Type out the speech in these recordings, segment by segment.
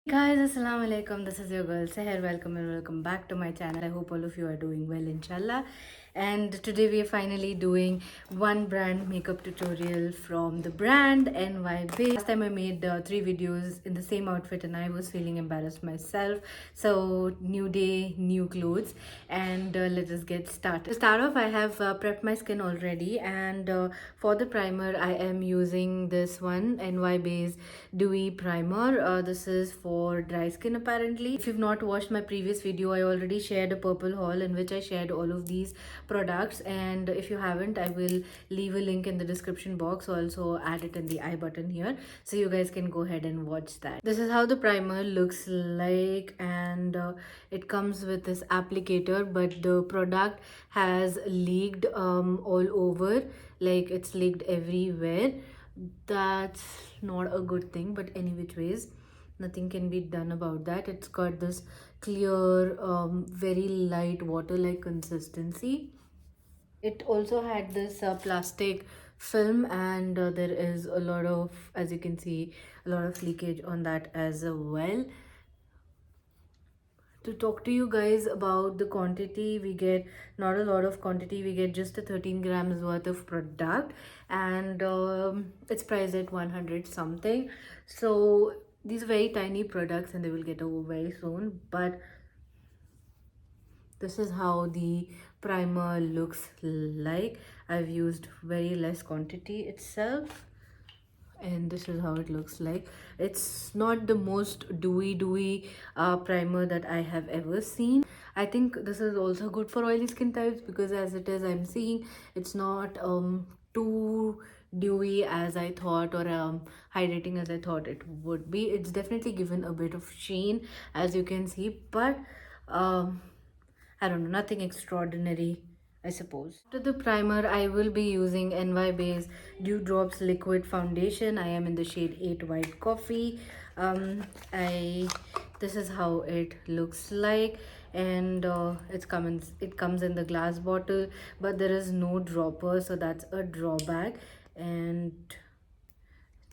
Guys, assalamu alaikum. This is your girl Saher. Welcome and welcome back to my channel. I hope all of you are doing well, inshallah. And today we are finally doing one brand makeup tutorial from the brand NYB. Last time I made 3 videos in the same outfit and I was feeling embarrassed myself. So new day, new clothes, and let us get started. To start off, I have prepped my skin already, and for the primer I am using this one NYB's dewy primer. This is for dry skin apparently. If you've not watched my previous video, I already shared a Purplle haul in which I shared all of these products, and if you haven't, I will leave a link in the description box. Also add it in the I button here so you guys can go ahead and watch that. This is how the primer looks like, and it comes with this applicator, but the product has leaked all over, like it's leaked everywhere. That's not a good thing, but any which ways, nothing can be done about that. It's got this clear very light water-like consistency. It also had this plastic film, and there is a lot of, as you can see, a lot of leakage on that as well. To talk to you guys about the quantity, we get not a lot of quantity. We get just a 13 grams worth of product, and it's priced at 100 something. So these are very tiny products and they will get over very soon, but this is how the primer looks like. I've used very less quantity itself, and this is how it looks like. It's not the most dewy primer that I have ever seen. I think this is also good for oily skin types, because as it is, I'm seeing it's not too dewy as I thought, or hydrating as I thought it would be. It's definitely given a bit of sheen, as you can see, but I don't know, nothing extraordinary, I suppose. After the primer, I will be using NYB's Dewdrops Liquid Foundation. I am in the shade 8 White Coffee. I This is how it looks like, and it comes in the glass bottle, but there is no dropper, so that's a drawback. And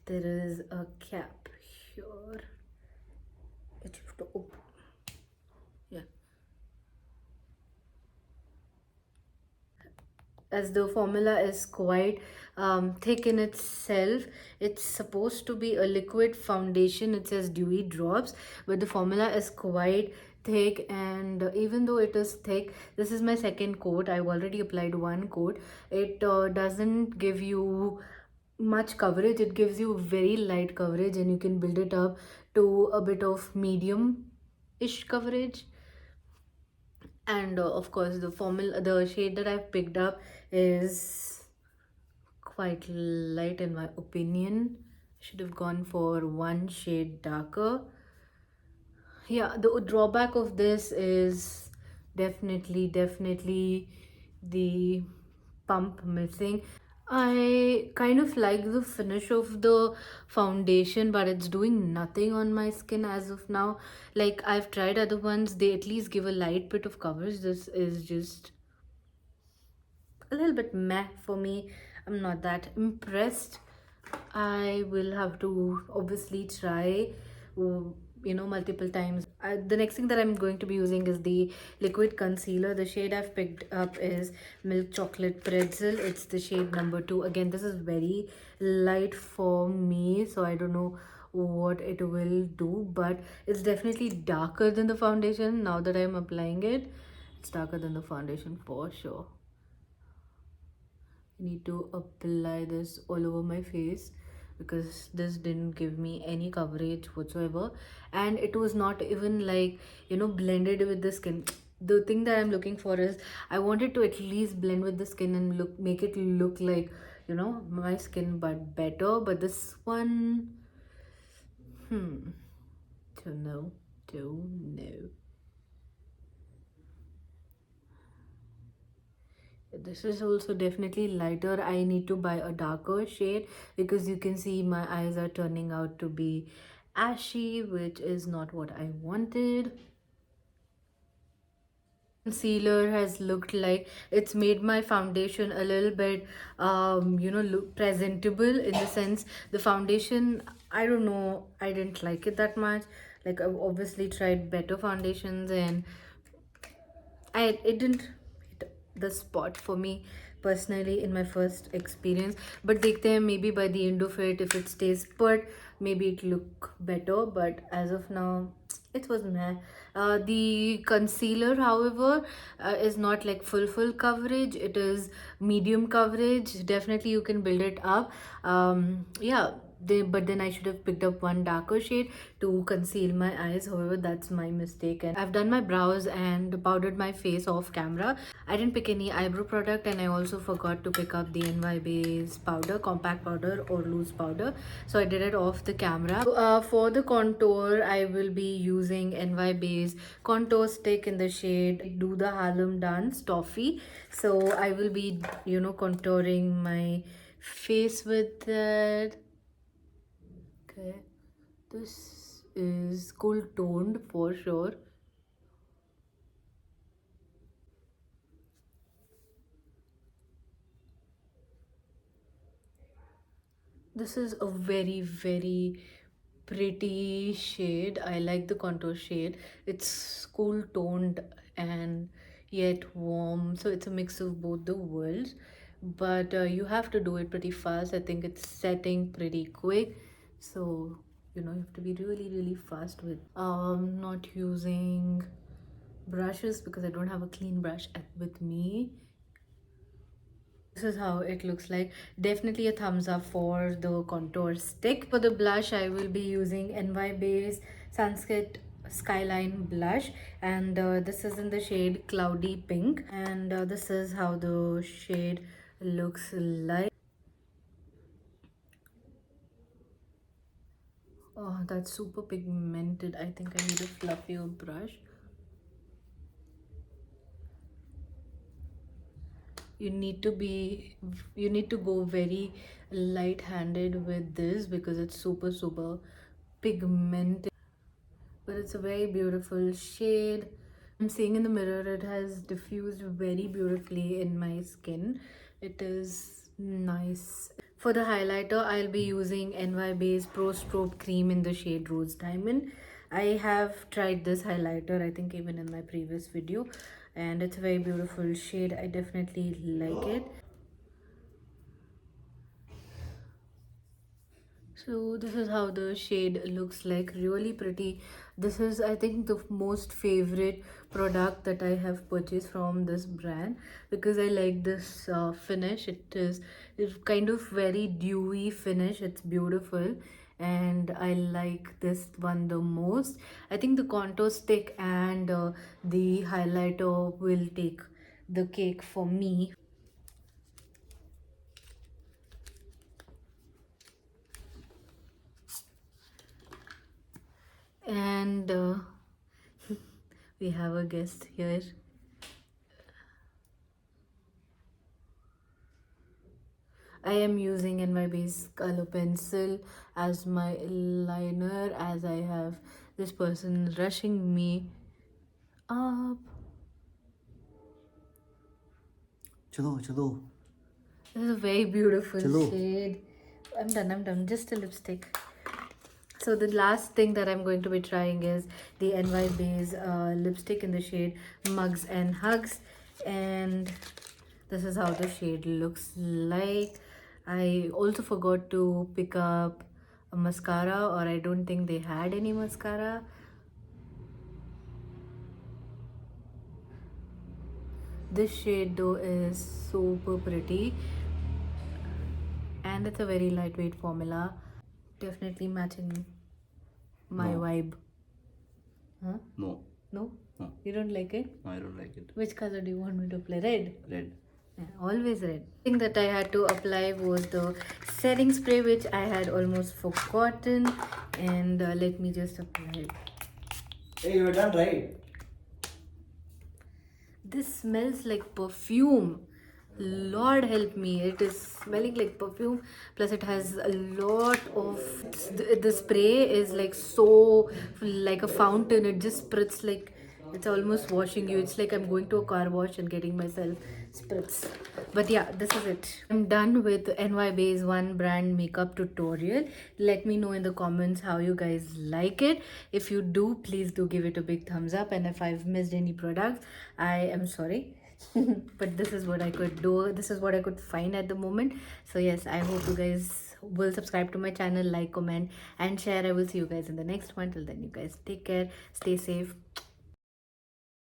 there is a cap here. It you have to open. Yeah. As the formula is quite thick in itself, it's supposed to be a liquid foundation. It says dewy drops, but the formula is quite thick, and even though it is thick, this is my second coat. I've already applied one coat. It doesn't give you much coverage. It gives you very light coverage, and you can build it up to a bit of medium ish coverage. And of course, the shade that I've picked up is quite light in my opinion. Should have gone for one shade darker. Yeah, the drawback of this is definitely the pump missing. I kind of like the finish of the foundation, but it's doing nothing on my skin as of now. Like, I've tried other ones, they at least give a light bit of coverage. This is just a little bit meh for me. I'm not that impressed. I will have to obviously try, multiple times. The next thing that I'm going to be using is the liquid concealer. The shade I've picked up is Milk Chocolate Pretzel. It's the shade number 2. Again, this is very light for me, so I don't know what it will do, but it's definitely darker than the foundation. Now that I'm applying it, it's darker than the foundation for sure. I need to apply this all over my face, because this didn't give me any coverage whatsoever, and it was not even like, blended with the skin. The thing that I'm looking for is, I wanted to at least blend with the skin and make it look like, my skin, but better. But this one, don't know. This is also definitely lighter. I need to buy a darker shade, because you can see my eyes are turning out to be ashy, which is not what I wanted. Concealer has looked like it's made my foundation a little bit look presentable, in the sense the foundation, I don't know, I didn't like it that much. Like I've obviously tried better foundations, and it didn't hit the spot for me personally in my first experience. But देखते हैं, maybe by the end of it, if it stays put, maybe it look better. But as of now, it was meh. The concealer, however, is not like full coverage. It is medium coverage. Definitely, you can build it up. Yeah. But then I should have picked up one darker shade to conceal my eyes. However, that's my mistake. And I've done my brows and powdered my face off camera. I didn't pick any eyebrow product, and I also forgot to pick up the NY base powder, compact powder or loose powder. So I did it off the camera. So, for the contour, I will be using NY base contour stick in the shade Do the Harlem Dance Toffee. So I will be, contouring my face with that. Okay, this is cool toned for sure. This is a very pretty shade. I like the contour shade. It's cool toned and yet warm, so it's a mix of both the worlds. But you have to do it pretty fast. I think it's setting pretty quick, so you have to be really fast with not using brushes because I don't have a clean brush with me. This is how it looks like. Definitely a thumbs up for the contour stick. For the blush, I will be using NY Base Sunset Skyline blush, and this is in the shade Cloudy Pink, and this is how the shade looks like. Oh, that's super pigmented. I think I need a fluffier brush. You need to go very light-handed with this because it's super pigmented, but it's a very beautiful shade. I'm seeing in the mirror it has diffused very beautifully in my skin. It is nice. For the highlighter, I'll be using NY Base Pro Strobe Cream in the shade Rose Diamond. I have tried this highlighter, I think even in my previous video, and it's a very beautiful shade. I definitely like it. So this is how the shade looks like, really pretty. This is, I think, the most favorite product that I have purchased from this brand because I like this finish. It's kind of very dewy finish. It's beautiful, and I like this one the most. I think the contour stick and the highlighter will take the cake for me. And we have a guest here. I am using in my base color pencil as my liner, as I have this person rushing me up. Chalo, chalo. This is a very beautiful Chalo. shade. I'm done. Just a lipstick. So the last thing that I'm going to be trying is the NY Base lipstick in the shade Mugs and Hugs, and this is how the shade looks like. I also forgot to pick up a mascara, or I don't think they had any mascara. This shade though is super pretty, and it's a very lightweight formula. Definitely matching my No. vibe. Huh? No, No? no, You don't like it? I don't like it. Which color do you want me to apply? Red? Red. Yeah, always red. The thing that I had to apply was the setting spray, which I had almost forgotten. And let me just apply it. Hey, you're done, right? This smells like perfume. Lord help me, it is smelling like perfume. Plus it has a lot of the spray is like so like a fountain. It just spritz like it's almost washing you. It's like I'm going to a car wash and getting myself spritz. But yeah, this is it. I'm done with NY Bay's one brand makeup tutorial. Let me know in the comments how you guys like it. If you do, please do give it a big thumbs up. And if I've missed any products, I am sorry. But this is what I could do. This is what I could find at the moment. So yes, I hope you guys will subscribe to my channel, like, comment, and share. I will see you guys in the next one. Till then, you guys take care, stay safe.